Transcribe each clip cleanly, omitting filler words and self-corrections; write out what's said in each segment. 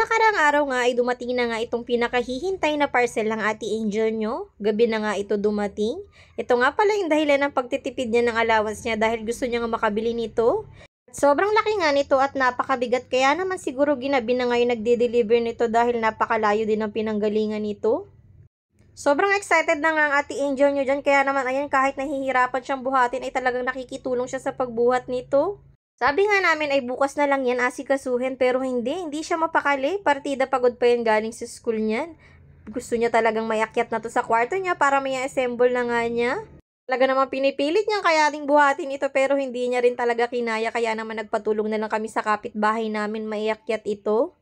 nakarang araw nga ay dumating na nga itong pinakahihintay na parcel ng Ate Angel nyo. Gabi na nga ito dumating. Ito nga pala yung dahilan ng pagtitipid niya ng allowance niya dahil gusto niya nga makabili nito. At sobrang laki nga nito at napakabigat kaya naman siguro ginabi na ngayon nagde-deliver nito dahil napakalayo din ang pinanggalingan nito. Sobrang excited na nga ang Ate Angel nyo dyan kaya naman ayan kahit nahihirapan siyang buhatin ay talagang nakikitulong siya sa pagbuhat nito. Sabi nga namin ay bukas na lang yan asikasuhin pero hindi siya mapakali. Partida pagod pa yan galing sa school niyan. Gusto niya talagang mayakyat na to sa kwarto niya para may assemble na nga niya. Talaga naman pinipilit niyang kayating buhatin ito pero hindi niya rin talaga kinaya kaya naman nagpatulong na lang kami sa kapitbahay namin maiyakyat ito.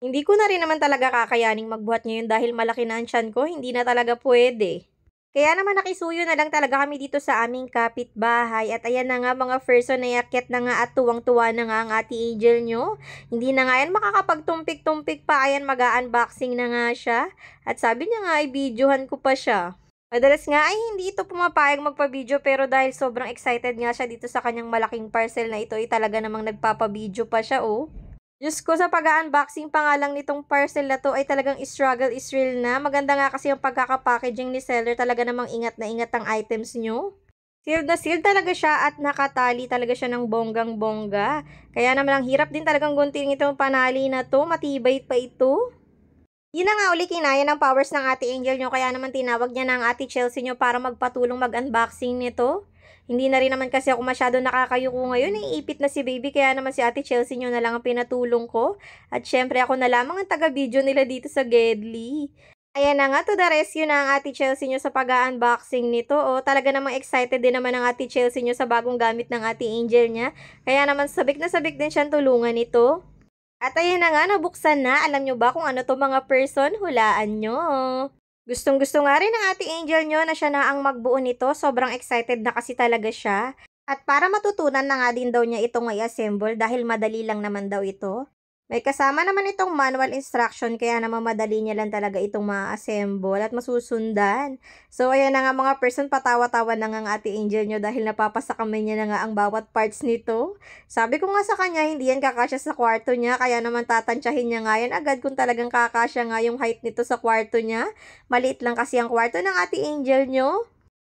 Hindi ko na rin naman talaga kakayaning magbuhat ngayon dahil malaki na ang tiyan ko, hindi na talaga pwede. Kaya naman nakisuyo na lang talaga kami dito sa aming kapitbahay. At ayan na nga mga person na yakyat na nga at tuwang-tuwa na nga ang Ate Angel nyo. Hindi na nga yan makakapagtumpik-tumpik pa. Ayan mag-unboxing na nga siya. At sabi niya nga ay videohan ko pa siya. Madalas nga ay hindi ito pumapayag magpa-video pero dahil sobrang excited nga siya dito sa kanyang malaking parcel na ito ay talaga namang nagpapa-video pa siya oh. Diyos ko, sa pag-unboxing pa nga lang nitong parcel na to ay talagang struggle is real na. Maganda nga kasi yung pagkakapackaging ni seller. Talaga namang ingat na ingat ang items nyo. Sealed na sealed talaga siya at nakatali talaga siya ng bonggang-bongga. Kaya naman ang hirap din talagang gunting itong panali na to. Matibay pa ito. Yun na nga uli kinaya ng powers ng Ate Angel nyo. Kaya naman tinawag niya ng Ate Chelsea nyo para magpatulong mag-unboxing nito. Hindi na rin naman kasi ako masyado nakakayuko ngayon. Iipit na si baby kaya naman si Ate Chelsea nyo na lang ang pinatulong ko. At syempre ako na lamang ang taga-video nila dito sa Gedli. Ayan na nga, to the rescue na ang Ate Chelsea nyo sa pag-unboxing nito. O talaga namang excited din naman ang Ate Chelsea nyo sa bagong gamit ng Ate Angel niya. Kaya naman sabik na sabik din siyang tulungan nito. At ayan na nga, nabuksan na. Alam nyo ba kung ano to mga person? Hulaan nyo. Gustong-gusto nga rin ng Ate Angel nyo na siya na ang magbuo nito. Sobrang excited na kasi talaga siya. At para matutunan na nga din daw niya itong i-assemble dahil madali lang naman daw ito. May kasama naman itong manual instruction kaya naman madali niya lang talaga itong ma-assemble at masusundan. So ayan na nga mga person, patawa-tawa na nga ang Ate Angel nyo dahil napapasakamay niya na nga ang bawat parts nito. Sabi ko nga sa kanya, hindi yan kakasya sa kwarto niya kaya naman tatansyahin niya nga yan agad kung talagang kakasya nga yung height nito sa kwarto niya. Maliit lang kasi ang kwarto ng Ate Angel nyo.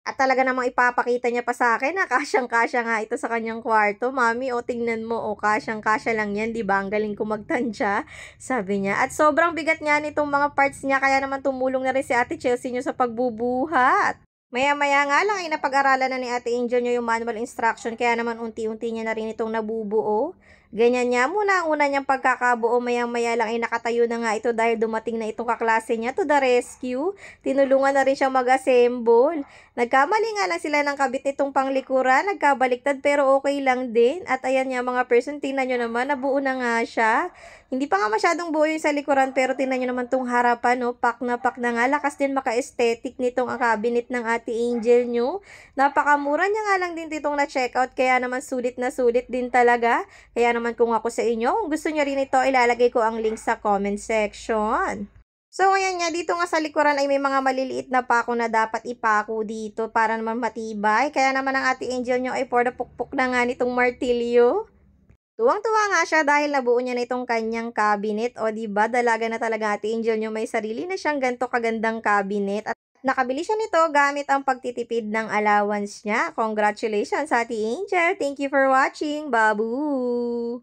At talaga namang ipapakita niya pa sa akin na kasyang-kasya nga ito sa kanyang kwarto. Mami, o tingnan mo, o kasyang-kasya lang yan, di ba? Ang galing ko magtansya, sabi niya. At sobrang bigat nga nitong mga parts niya, kaya naman tumulong na rin si Ate Chelsea nyo sa pagbubuhat. Maya-maya nga lang ay napag-aralan na ni Ate Angel nyo yung manual instruction, kaya naman unti-unti niya na rin itong nabubuo. Ganyan niya muna ang una niyang pagkakabuo, maya-maya lang ay nakatayo na nga ito dahil dumating na itong kaklase niya to the rescue. Tinulungan na rin siyang mag-assemble. Nagkamali nga lang sila ng kabit nitong panglikuran, nagkabaliktad pero okay lang din. At ayan nga mga person, tingnan nyo naman, nabuo na nga siya. Hindi pa nga masyadong buo yung sa likuran pero tingnan nyo naman tong harapan, no? Pak na nga. Lakas din maka-aesthetic nitong cabinet ng Ate Angel nyo. Napakamura niya nga lang din ditong na-checkout kaya naman sulit na sulit din talaga. Kaya naman kung ako sa inyo, kung gusto nyo rin ito, ilalagay ko ang link sa comment section. So, ayan nga, dito nga sa likuran ay may mga maliliit na pako na dapat ipako dito para naman matibay. Kaya naman ang Ate Angel nyo ay for the pukpok na nga nitong martilyo. Tuwang-tuwa nga siya dahil nabuo niya na itong kanyang cabinet. O diba, dalaga na talaga Ate Angel nyo, may sarili na siyang ganito kagandang cabinet. At nakabili siya nito gamit ang pagtitipid ng allowance niya. Congratulations Ate Angel! Thank you for watching! Babu!